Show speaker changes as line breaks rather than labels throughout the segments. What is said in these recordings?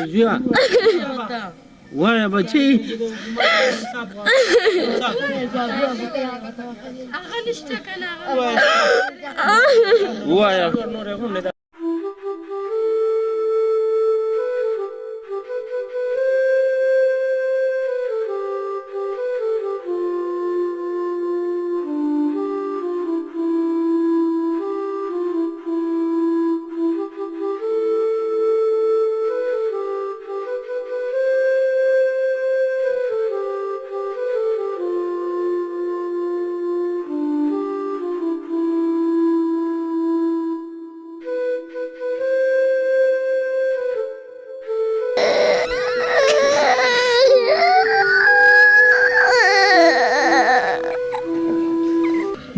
زویا وایه بچی وایه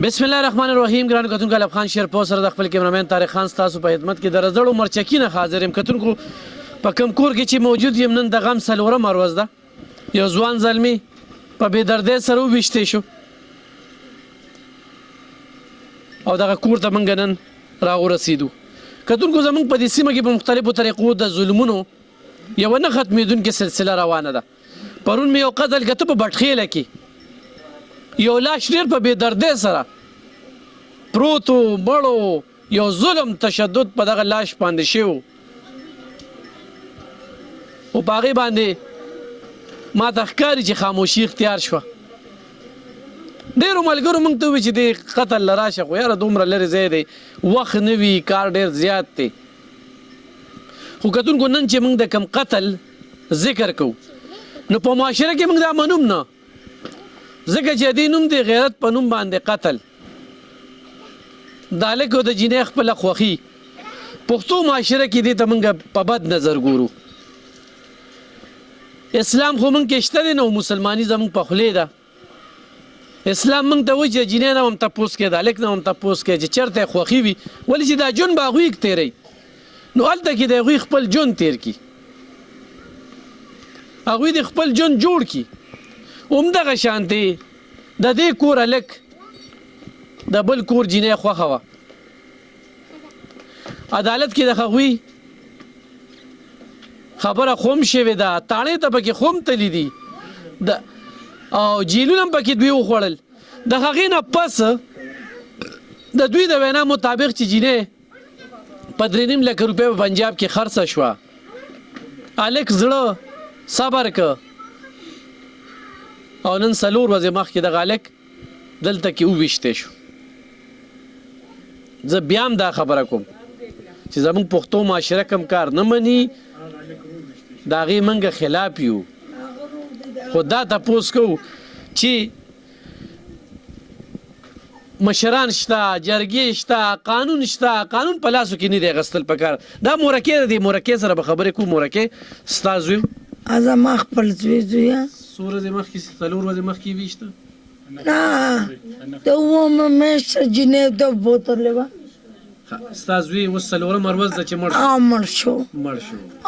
بسم الله الرحمن الرحیم. ګران کتونکو الف خان شیرپور سره د خپل کیمرامین طارق خان ستاسو په خدمت کې د رزړو مرچکي نه حاضر یم. کتونکو په کوم کور کې چې موجود یم نن د غم څلورمه ورځ ده. یو ځوان زلمی په بې دردۍ سره وویشتی شو او دغه کور ته موږ نن راورسېدو. کتونکو زموږ په دې سیمه کې په مختلفو طریقو د ظلمونو یوه نه ختمېدونکې سلسله روانه ده. پرون مې یو قتل کته په بټخیله کې یو لاش ډېر په بې دردۍ سره پروت و مړو، یو ظلم تشدد په دغه لاش باندې شوی او په هغې باندې ما ته ښکاري چې خاموشي اختیار شوه. ډېرو ملګرو موږ ته ووایي چې دې قتل له راشه خو یاره دومره لرې ځای دی، وخت نه وي، کار ډېر زیات دی. خو کتونکو نن چې موږ د کم قتل ذکر کوو نو په معاشره کې موږ دا منوم نه، ځکه چې دې نوم دی غیرت په نوم باندې قتل. د هلک او د جینۍ خپله خوښي پښتو معاشره کې دې ته موږ په بد نظر ګورو. اسلام خو موږ کې شته دی نو مسلماني زموږ په خولې ده. اسلام موږ ته وایي چې جینۍ نه هم تپوس کوې، د هلک نه هم تپوس کوې چې چېرته یې خوښي وي، ولې چې دا ژوند به هغوی تېروي نو هلته کې د هغوی خپل ژوند تېر کړي، هغوی د خپل ژوند جوړ کړي. همدغه شانتې د دې کور هلک د بل کور جینۍ خوښه وه. عدالت کې د هغوی خبره خو هم شوې ده، تاڼې ته پکې خو هم تللی دي او جیلونه هم پکې دوی وخوړل. د هغې نه پس د دوی د وینا مطابق چې جینۍ په 3.5 لک روپۍ په پنجاب کې خرڅه شوه، هلک زړه صبر که او نن 4 ورځې مخکې دغه هلک دلته کې وویشتی شو. زه بیا هم دا خبره کوم چې زموږ پښتو معاشره کم کار نه مني، د هغې موږ خلاف یو. خو دا تپوس کوو چې مشران شته، جرګې شته، قانون شته، قانون په لاسو کې نه دی اخیستل پکار. دا مورکې ده، دې مورکې سره به خبرې کوو. مورکې ستا زوی
زما خپل زویه
4 ورځې مخکې 4 ورځې مخکې ویشته
نه د اوومه میاشته جینۍ ده بوتلې وه.
ستا زوی اوس 4مه ورځ ده چې
مړ شو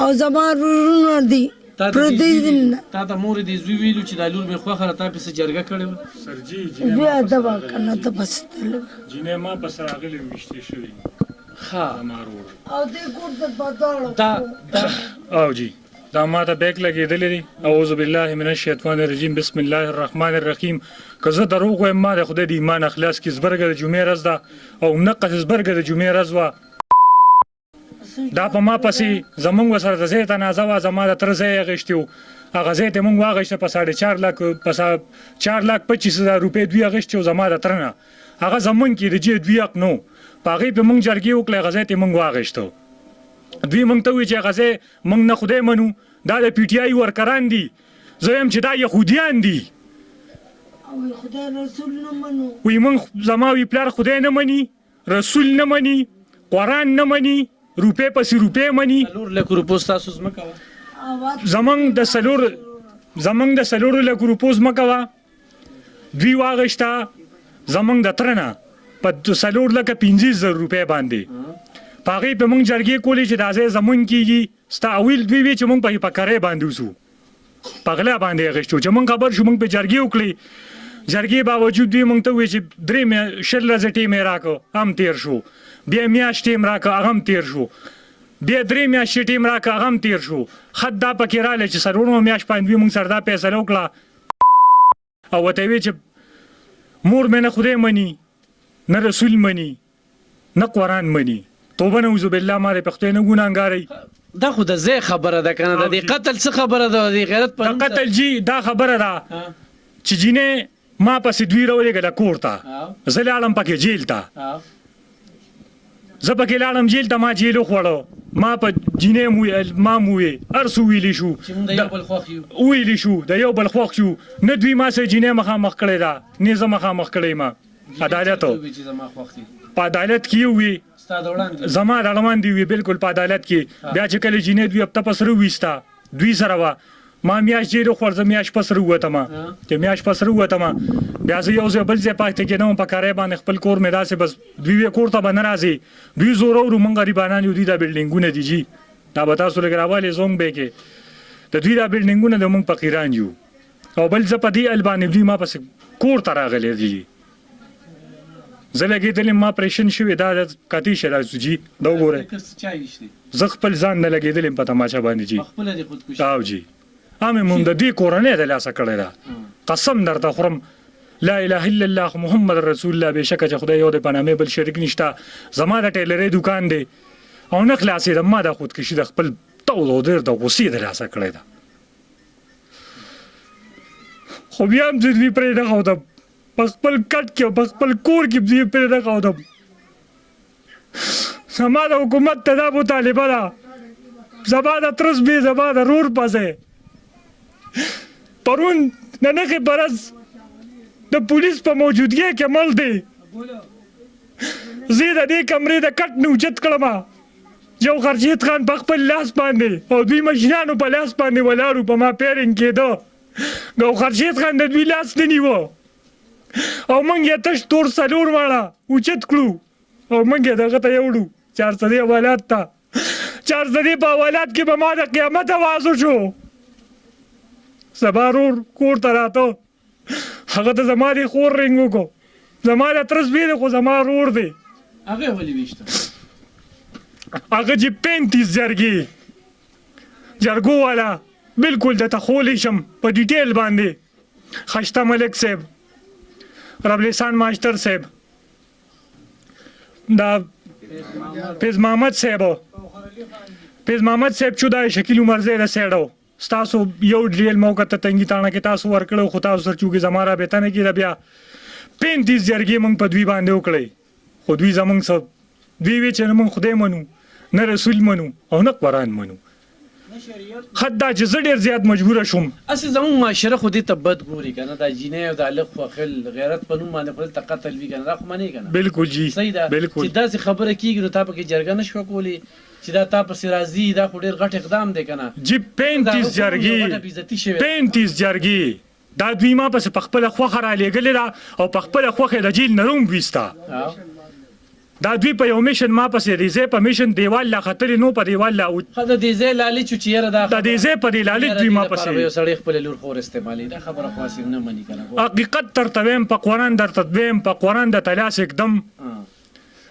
او زما وروڼه دي پردي دي نه.
تا ته مور دې زوی ویلو چې دا لور مې خوښه ده، تا پسې جرګه کړې وه؟
زوی ادبه که نه ته پسې تللی وه.
جینۍ ما پسې راغلې ویشتې شوې
او دې کور د بداړو
او جی دا ما ته بیک لګېدلی دی. اعوذ بالله من الشیطان الرجیم، بسم الله الرحمن الرحیم. که زه دروغ وایم ما د خدای د ایمان اخلاص کې زبرګه د جمعې ورځ ده او همدقسې زبرګه د جمعې ورځ وه. دا په ما پسې زموږ ورسره د ځای تنازه وه، زما د تره ځای یې اخیستې و، هغه ځای ته موږ واخیسته په 4,25,000 روپۍ دوی اخیستې و زما د تره نه. هغه زموږ کې د جې دوی حق نه و، په هغې پې موږ جرګې وکړې، هغه ځای ته موږ واخیسته. دوی موږ ته وایي چې هغه ځای موږ نه خدای منو، دا د پی ټي آی ورکران دي. زه وایم چې دا یهودیان دي.
خدای رسول نه منو.
وایي موږ زما وی پلار خدای نه مني، رسول نه مني، قرآن نه مني، روپۍ پسې روپۍ مني.
4 لک روپو ستاسو ځمکه وه؟
زموږ د 4 لکو روپو ځمکه وه. دوی واخیسته زموږ د تره نه په 4,50,000 روپۍ باندې. په هغې پې موږ جرګې کولې چې دا ځای زموږ کېږي. ستا اول دوی وی چې موږ په کرۍ باندې وځو، په غلا باندې اخیستو. چې موږ خبر شو موږ په جرګې وکړې، جرګې باوجود دوی موږ ته ووایي چې 3 ورځې ټیم یې راکړه، هم تېر شو. بیا میاشت ټیم راکړه، هغه هم تېر شو. بیا 3 میاشتې ټیم راکړه هغه هم تیر شو خط دا پکې رالی چې څلورمه میاشت باندې موږ سره دا فیصله وکړه او ورته یې ویې چې مور مې نه خدای مني نه رسول مني نه قرآن مني توبه نعوذ بالله ما د پښتو نه ګناهګارئ
دا خو د ځای خبره ده که نه د دې قتل څه خبره ده د غیرت په
د قتل جي دا خبره ده چې جینۍ ما پسې دوی راولېږله کور ته زه لاړم پکې جیل ته زه پکې لاړم جیل ته ما جیل وخوړو ما په جینۍ ما مو وې هر څه ویلي شو ویلي شو د یو بل خوښ شو نه دوی ما سره جینۍ مخامخ کړې ده نه زه مخامخ کړی ما عدالت په عدالت کې وي زما د اړوند دی وی بالکل په عدالت کې بیا چې کله جینۍ دوی هفته پس ورویسته دوی سره وه ما میاشت جیل وخوړ زه میاشت پس راووتم چې میاشت پس راووتم بیا زه یو ځای بل ځای پاتې کېدم په کارۍ باندې خپل کور مې داسې بس دوی وی کور ته به نه راځي دوی زوره ورو موږ غریبانان یو دوی دا بلډینګونه دي جي دا به تاسو لږ راوالې زونګ به کې د دوی دا بلډینګونه د موږ فقیران یو او بل زه په دې البانې دوی ما پسې کور ته راغلی دي زه لګېدلم ما پریشن شوې دا د کاتې شه راسو جي دا وګورئ زه خپل ځان نه لګېدلم په تماچه باندې جي او جي امې مونږ د دې کورنۍ د لاسه کړی ده قسم درته خورم لا اله الا الله محمد رسول الله بېشکه چې خدای یو دی په نامې بل شریک نشته زما د ټیلرۍ دوکان دی او نه خلاصېدم ما دا خودکشي د خپل تود او ډېر د غوسې د لاسه کړی ده خو بیا هم زه دوی پرې نه ښودم په خپل کټ کې په خپل کور کې دوی پرې نه ښودم زما د حکومت ته دا مطالبه ده زما د ترس بې زما د رور پسې پرون د نښې برز د پولیس په موجودګۍ کې مړ دی زه د دې کمرې د کټ نه اوچت کړم یو خرشید خان په خپل لاس باندې او دوی مشرانو په لاس باندې ولاړو په ما پیرنګ کېده او خرشید خان د دوی لاس نه نیوه او موږ یې تش تور څلور واړه اوچت کړو او موږ یې دغه ته یوړو چارسدې حوالات ته چارسدې په حوالات کې به ما د قیامت اواز وشو سبا رور کور ته راته هغه ته زما د خور رنګ وکړو زما د ترس بې دی خو زما رور دی
هغه ولې ویشته
هغه چې 35 جرګې جرګو والا بالکل درته خولی شم په ډیټیل باندې خشته ملک صاحب ربلسان ماشتر صاحب دا فیض محمد صاحب چودا شکیل عمر زید سیډو ستاسو یو ډیل موقع ته تنګی تاڼه کې تاسو ورکړو خو تاسو سره چوکې زما رابطه نه کېده بیا 35 جرګې موږ په دوی باندې وکړئ خو دوی زموږ څه دوی وی چې نه موږ خدای منو نه رسول منو او نه قرآن منو حتی چې زه ډېر زیات مجبوره شوم
اسې زموږ معاشره خو دې ته بد ګوري که نه دا جینۍ او دا هلک خوښل غیرت په نوم باندې خو دلته قتل وي که نه دا خو منې که نه
بالکل جي
صحیح ده
بالکل
چې داسې خبره کېږي نو تا پکې جرګه نه شوه کولی چې دا تا پسې راځي دا خو ډېر غټ اقدام دی که نه
جي 35 جرګې دا دوی ما پسې په خپله خوښه رالېږلې ده او په خپله خوښه د جیل نه روم ویسته دا دوی په یو میشن ما پسې د ځای په میشن دیوال لا خطرې نو په دیوال لا
د دې ځای لالچ چې یاره دا
د دې ځای په دې لالچ دوی ما پسې
یو سړی خپل لور خور استعمالي دا خبره خو اسې نه مني که نه
حقیقت درته ویم په قرآن درته ویم په قرآن د تلاس اقدم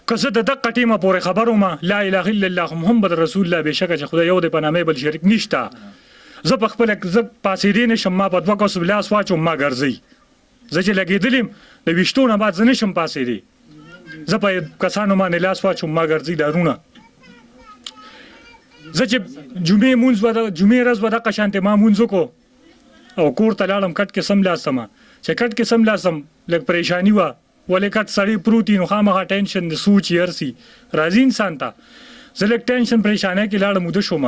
که زه د دقه ټیمه پورې خبر وم لا اله الا الله محمد رسول الله بېشکه چې خدای یو دی په نامې بل شریک نشته زه په خپله زه پاسېدی نه شم ما په 2 کسو لاس واچوم ما ګرځئ زه چې لګېدلم د 20 نه بعد زه نه شم پاسېدی زه په کسانو باندې لاس واچوم ما ګرځي دارونه زه چې جمعې ورځ به دقه شانتې ما مونځ وکړو او کور ته لاړم کټ کې سملاستم چې کټ کې سملاستم لږ پریشاني وه ولې کټ سړی پروت وي نو خامخا ټینشن د سوچ یې هرسي راځي انسان ته زه لږ ټینشن پریشانۍ کې لاړم وده شوم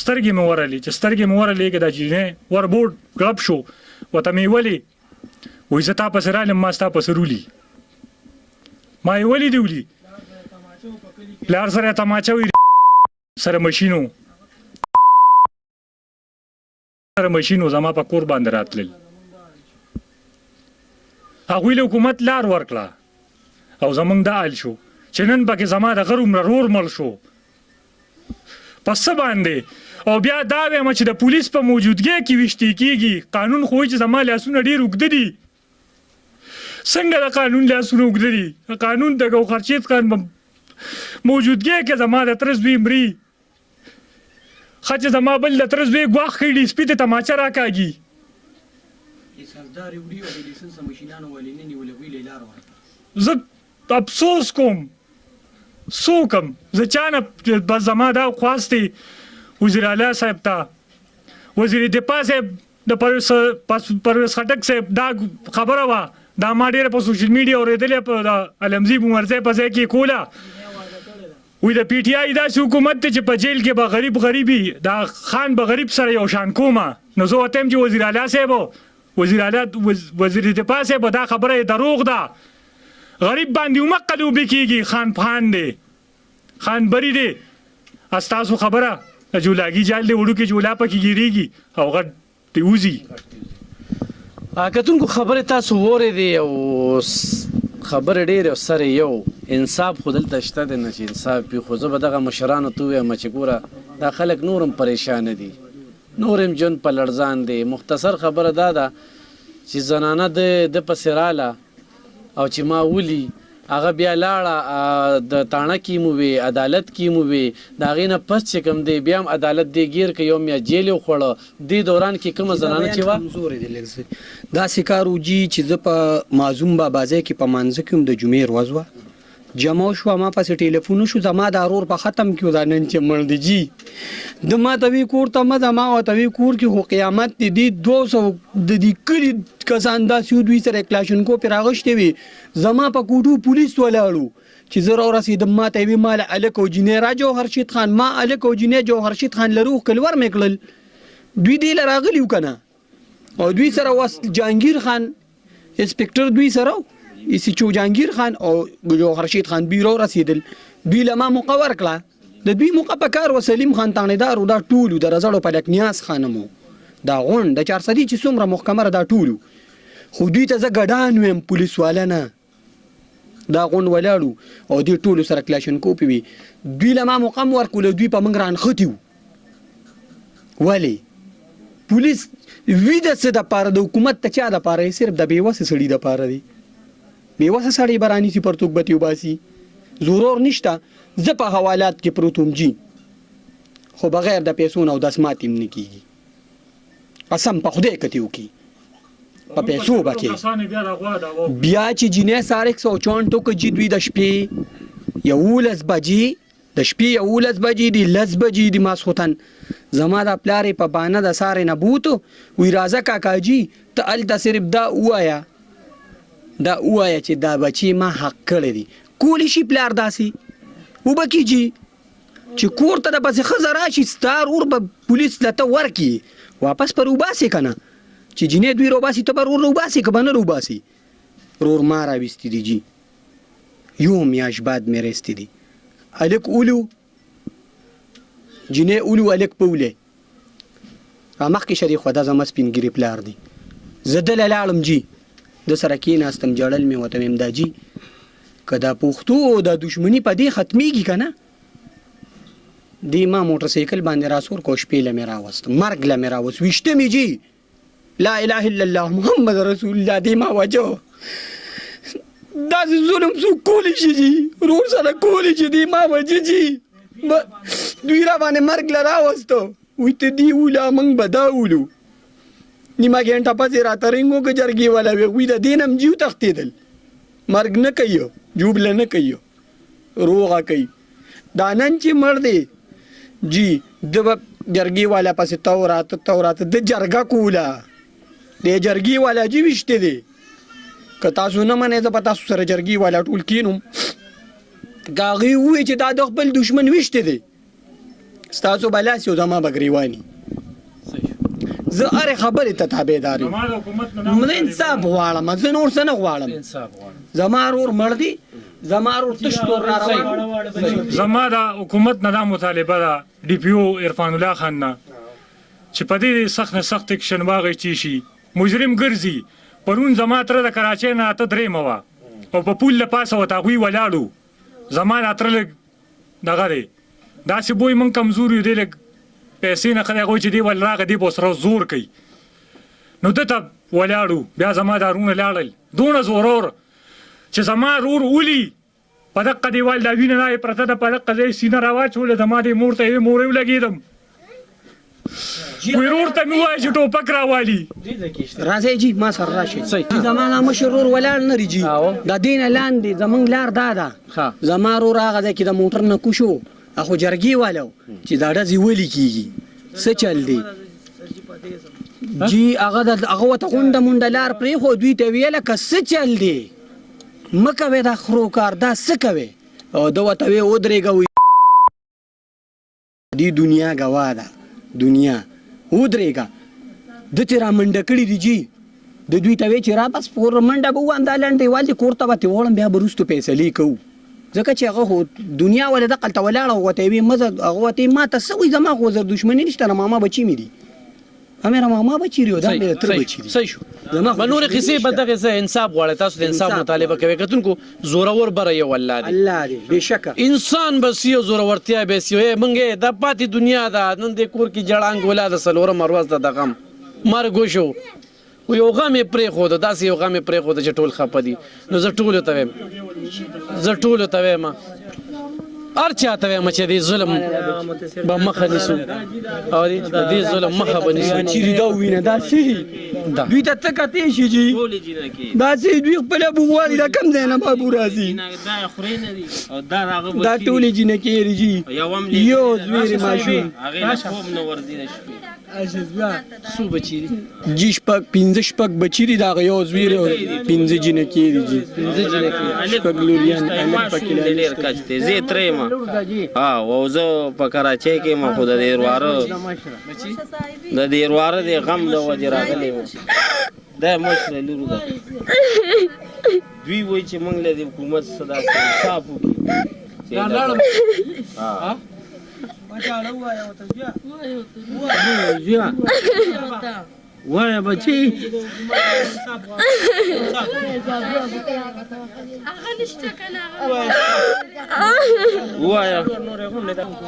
سترګې مې ورلې چې سترګې مې ورلې کې دا جینۍ وربورډ ګړب شو ورته مې ولې وایي زه تا پسې رالم ما ستا پسې رولي ما یې ولې دی ولي پلار سره تماچه وي سره ماشینو زما په کور باندې راتلل هغوی له حکومت لار ورکړه او زمونږ دا حال شو چې نن پکې زما د غر عمره رور مړ شو په څه باندې او بیا دا وایم چې د پولیس په موجودګۍ کې ویشتې کېږي قانون خو چې زما لاسونه ډېر اوږده دي څنګه د قانون لاسونه اوږده دي قانون د ګوهرشید خان موجودګۍ کې زما د ترس دوی مري خچ زما بل لترز وی غواخ کړي سپی ته تماچا راکاږي زه افسوس کوم سوکم زه چانه بس زما دا خواستې وزیر اعلی صاحب ته وزیر دفاع صاحب د پرویز خټک صاحب دا خبره وه دا ما ډېره په سوشل میډیا اورېدلې په علمزي بومرزی په ځای کې کوله وی د پی ټی آی داسې حکومت دی چې په جیل کې به غریبي دا خان به غریب سره یو شان کومه نو زه ورته یم چې وزیر اعلی صاحب وزیر دفاع صاحب دا خبره دروغ ده غریب باندې ومقه لوبې کېږي خان پهان دی خان بری دی ستاسو خبره د جولاګي جال دی وړوکې جولا پکې ګیرېږي او غټ دی وځي
کتونکو خبرې تاسو واورېدې او خبرې ډېرې او سره یو انصاف خو دلته شته دی نه چې انصاف وي خو زه به دغه مشرانو ته ووایم چې ګوره دا خلک نور هم پریشانه دي نور هم ژوند په لړزان دی مختصر خبره دا ده چې زنانه د پسې راله او چې ما ولي هغه بیا لاړه د تاڼه کې مو وي عدالت کې مو وي د هغې نه پس چې کوم دی بیا هم عدالت دی ګیر که یو میاشت جیل یې وخوړه دې دوران کې کومه زنانه چې وه
داسې کار وجي چې زه په معظوم بابازی کې په مانځه کې هم د جمعې ورځ وه جمع شوه ما پسې ټلیفون شو زما دا رور په ختم کړو دا نن چې مړ دی جي د ما ته وی کور ته مه ځه ما ورته وی کور کې خو قیامت دی دې 200 د دې کلي کسان داسې وو دوی سره کلاشینکوف یې راغوښتې وي زما په کوټو پولیس ولاړو چې زه راورسېدم ما ته یې وي ما له هلک او جینۍ را جوهرشید خان ما هلک او جینۍ جوهرشید خان لرو کلور مې کړل دوی دې له راغلي وو که نه او دوی سره جهانګیر خان انسپکټر دوی سره ایسی چو جهانگیر خان او جوهرشید خان بیرو رسیدل دوی له ما موقع ورکړه د دوی موقع په کار و سلیم خان تانیدار او دا ټولو د رزړو په لک نیاز خانمو دا غون د 400 چې څومره محکمه دا ټولو خو دوی ته زه ګډان ویم پولیس والا نه دا غون ولاړو او دوی ټولو سره کلاشینکوف وي دوی له ما موقع ورکول دوی په منګ رانښتي ولی پولیس وی د څه د پاره د حکومت ته چا د پاره صرف د بیوسه سړي د پاره دی بیوسه سړی برانی سي پرتوک بتی وباسي ضرور نشته زه په حوالات کې پروتوم جی خو بغیر د پیسو نه او د اسمات هم نه کیږي قسم په خدای کتیو کی په پیسو بکې بیا چې جنې ساره 164 کې جی دوی د شپې یولس بجې د شپې یولس بجې دی لس بجې دی ماسختن زما د پلارې په بانه د سارې نه بوتو وی راځه کاکا جی ته الته صرف دا وایا چې دا بچی ما حق کړی دی کولی شي پلار داسې وبکې جی چې کور ته د پسې ښځه راشي ستار اور به پولیس لته ورکي واپس پر وباسې که نه چې جینۍ دوی روباسي ته به رور روباسې که به نه روباسي رور ما راویستي دي جی یو میاشت بعد مې رستی دي هلک اولو جینۍ اولو هلک په ولی رامخکې شریخ وه دا زما سپین ګیري پلار دی زه دله لاړم جی د سره کېناستم جړل مې ورته ویم دا جي که دا پښتو دا دشمني په دې ختمیږي که نه دې ما موټرسایکل باندې راسور کو شپې له مې راوست مرګ له مې راوست ویشته مې جي لا اله الا الله محمد رسول الله دې ما وجه داسې ظلم څوک کولی شي جي رور سره کولی شي دې ما وجه جي دوی را باندې مرګ له راوستو وی ته دې وله موږ به دا ولو نیمه ګنټه پسې راته رنګ وکړه جرګې والا وی د دې نه هم جیو تښتېدل مرګ نه کوي جوبله نه کوي روغه کوي دا نن چې مړ دی جی د به جرګې والا پسې توراته د جرګه کوله د جرګې والا جی ویشتې دی که تاسو نه منئ زه به تاسو سره جرګې والا ټول کینم که هغې ووایي چې دا د خپل دشمن ویشتې دی ستاسو به لاس یو زما به ګریواني زه هرې خبرې ته تابعدار یم زه انصاف غواړم زه نور څه نه غواړم زما رور مړ دی زما رور تش تور را روان
زما د حکومت نه دا مطالبه ده ډي پي او عرفان الله خان نه چې په دې سخت نه سخت اکشن واخیستل شي مجرم ګرځي پرون زما تره د کراچۍ نه اته درېیمه وه او په پول له پاسه ورته هغوی ولاړو زما دا تره لږ دغه دی داسې بوی موږ کمزور یو دی لږ پیسې نه خلک هغوی چې دی ول راغی دی به سره زور کوي نو دته ولاړو بیا زما دا رونه لاړل دونه زورور چې زما رور ولي په دقه دیوال دا وینه نه پرته ده په دقه ځای سینه راواچوله زما دې مور ته یې مورې ولګېدم ورور ته مې وایه چې ټوپک راوالي
راځئ جی ما سره راشئ
صحیح.
زما مشر ورور ولاړ نه جی
او.
د دې نه لاندې زمونږ لار دا ده
ها.
زما ورور هغه ځای کې د موټر نه کوشو اخو جرګې والو چې دا ډزې ولې کېږي څه چل دی جی هغه ورته غونډه مونډه لار پرېښو دوی ته ویله که څه چل دی مه کوئ دا خرو کار دا څه کوئ او ده ورته ویې ودرېږه دی دنیا ګواه ده دنیا ودرېږه ده چې را منډه کړي دي جي د دوی ته وی چې را بس پور منډه به ووایم دا لنډ دیوال چې کور ته به ترې وړم بیا به وروستو فیصلې کوو ځکه چې هغه خو دنیا ولې دقلته ولاړه ورته وي مزه هغه ورته ما ته څه وایي زما خو زر دښمني نشته نه ماما بچي مې دي همېره ماما بچي دي او دا مې تره بچي دي
صحیح شو به نورې قصې به دغه څه انصاف غواړي تاسو د انصاف مطالبه کوئ کتونکو زورور بره یو الله دی
الله دی بېشکه
انسان بس یو زورورتیا به سی منګه د پاتې دنیا ده نن د کور کې جړانګ ولا د سلورم ورځ ده د غم مرګ وشو و یو غم یې پرېښود داسې یو غم یې پرېښود چې ټول خفه دي نو زه ټولو ته وایم هر چا ته وایم چې دې ظلم به مخه نیسو او د دې ظلم مخه به نیسو
چیرې دا ووینه دا صحیح دوی ته څه کتې شي جي دا چې دوی خپله بوغواړي دا کم ځای نه بابو راځي دا ټولې جینکې دي جي یو زویرې ماشوم
څو بچي دي
جي پنځه شپږ بچي دي د هغه یو زویرې او پنځه جینکې دي جي شپږ لوریان الف پکې
ډېر کچ دی زه ترې یم او زه په کراچۍ کې یم خو د دې ورواره د غم د وجې راغلی یم دا مشره لور ده دوی وایي چې موږ له دې حکومت څخه داسې انصاف وکړي
وایه بچي
ووایه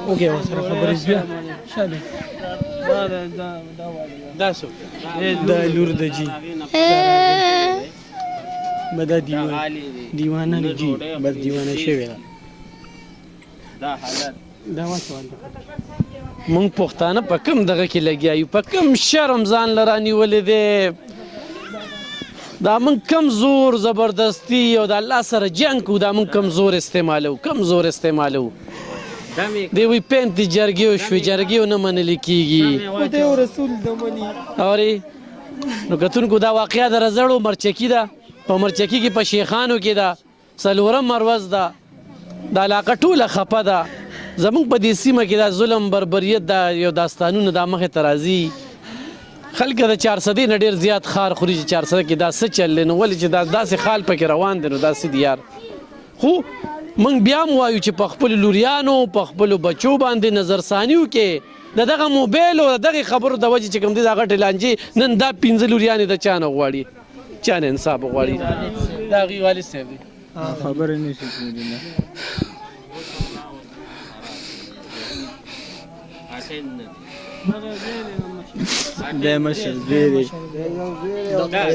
اوکې ورسره خبرې بیا شاله
دا څو
دا لور د جي بدا دیوانه نه جي بس دیوانه شوې ده
دا حالت
دا وسوال
مونږ پښتانه په کم دغه کې لګیا یو په کم شرم ځان لره نیولې دی دا مونږ کم زور زبردستی او د الله سره جنګ کوو دا مونږ کم زور استعمالو دی وی پینتې جرګې وشوې جرګې ونه منلې کېږي اورې نو کتونکو دا واقعه د رزړو مرچکي ده په مرچکي کې په شیخانو کې ده څلورم مروز ده دا علاقه ټوله خفه ده زمونږ په دې سیمه کې دا ظلم بربریت دا یو داستانونه دا مخې ته راځي خلک د 400 نه ډېر زیات خار خوري چې 400 کې دا څه چل نو ولې چې دا داسې خال پکې روان دی نو داسې دی یار خو موږ بیا هم وایو چې په خپلو لوریانو په خپلو بچو باندې نظرثاني وکړې د دغه موبایل او دغه خبرو د وجې چې کوم دی د هغه ټلانجې نن دا 15 لوریانې د چا نه غواړي چا نه انصاف غواړي د هغې والد صاحب دی
خبرې نشي
دا مشر زویرې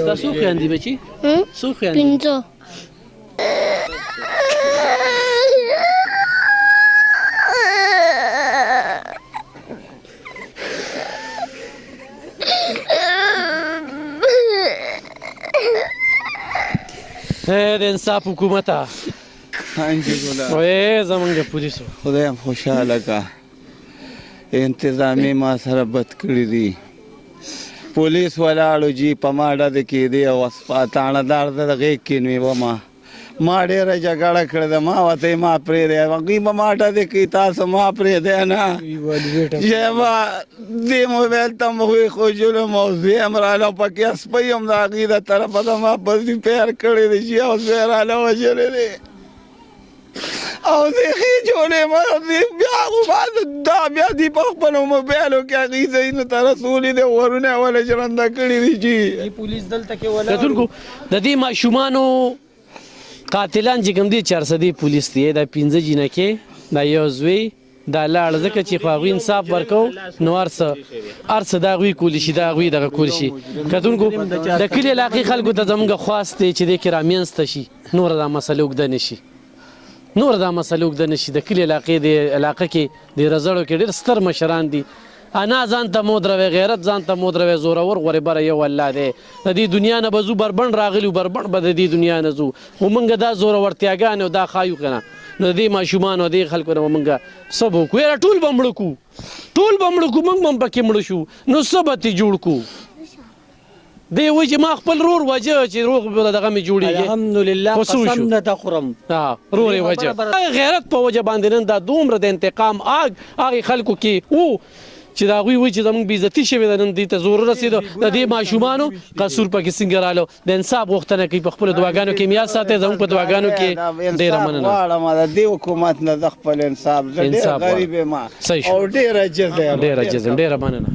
ستا څو خویندې بچي څو خویندې
پنځه
د انصاف حکومته وې زمونږ د پولیسو
خدایم خوشحاله کا انتظامی ما سره بد کړي دي پولیس ولاړو جی په ما ډزې کېدې او تاڼهدار د غېږ کې نیوه ما ډېره جګړه کړې ده ما ورته ما پرېږدی هغوی به ما ډزې کوي تاسو ما پرېږدی نه چې ما دې موبایل ته مو وښودلم او زویم راله پکې سپی هم د هغې د طرفه د ما پسې پیر کړی دی چې او زوی راله وژلی دی او زه ښې جوړې ما بیا خو دا بیا دي په خپلو موبایلو کې هغې ځایونو ته رسولي دی ورونه یې ولې ژرنده کړي دي چې
کتونکو د دې ماشومانو قاتلان چې کوم دي 400 پولیس دی دا 15 جینکې دا یو زوی دا لاړ ځکه چې خو هغوی انصاف ورکو نو هر څه د هغوی کولی شي د هغوی دغه کولی شي کتونکو د کلي علاقې خلکو ته زموږ خواست دی چې دې کې رامینځته شي نوره دا مسله اوږده نه شي د کلي علاقې د علاقه کې د رزړو کې ډېر ستر مشران دي انا ځان ته مودروي غیرت ځان ته مودروي زورور غورې بره یو الله دی د دې دنیا نه به ځو بربنډ راغلي بربنډ به د دې دنیا نه ځو خو موږ دا زورورتیاګانې او دا خایو که نه نو د دې ماشومانو او دې خلکو نه به موږ څه به وکړو یاره ټول به مړه کړو ټول به مړه کړو موږ به هم پکې مړه شو نو څه به ترې جوړ کړو دی وایي چې ما خپل رور وجه چې روغ دغه مې جوړېږي
الحمدلله
خو څه وشو؟
قسم نه ته خورم
رور یې وجه غیرت په وجه باندې نن دا دومره د انتقام هغې خلکو کې و چې د هغوی وایي چې زموږ بېعزتي شوې ده نن دې ته زور ورسېدو د دې ماشومانو قصور پکې څنګه راغلو د انصاف غوښتنه کوي په خپلو دعاګانو کې میاد ساتئ زموږ په دعاګانو کې ډېره مننه
غواړم د دې حکومت نه د خپل انصاف زه ډېر
انصاف
غریب یم
صحیح شو.
او ډېر عجز یم
ډېره جزم ډېره مننه